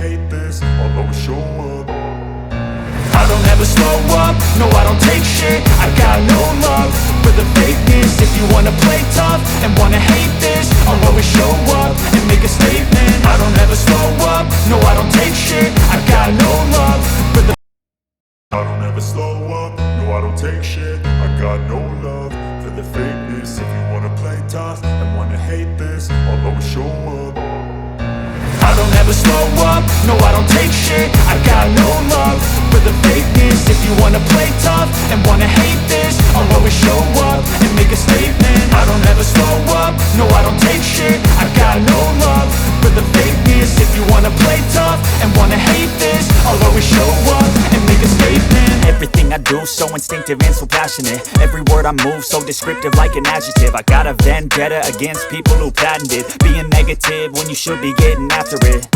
hate this, I'll always show up. I don't ever slow up, no I don't take shit. I got no love for the fakeness. If you wanna play tough and wanna hate this, I'll always show up and make a statement. I don't ever slow up, no I don't take shit. I got no love for the I don't ever slow up, no I don't take shit. I got no love for the fakeness. If you wanna play tough and wanna hate this, I'll always show up. I don't ever slow up, no I don't take shit. I got no love for the fakeness. If you wanna play tough and wanna hate this, I'll always show up and make a statement. I don't ever slow up, no I don't take shit. I got no love for the fakeness. If you wanna play tough and wanna hate this, I'll always show up and make a statement. Everything I do so instinctive and so passionate. Every word I move so descriptive like an adjective. I got a vendetta against people who patented being negative when you should be getting after it.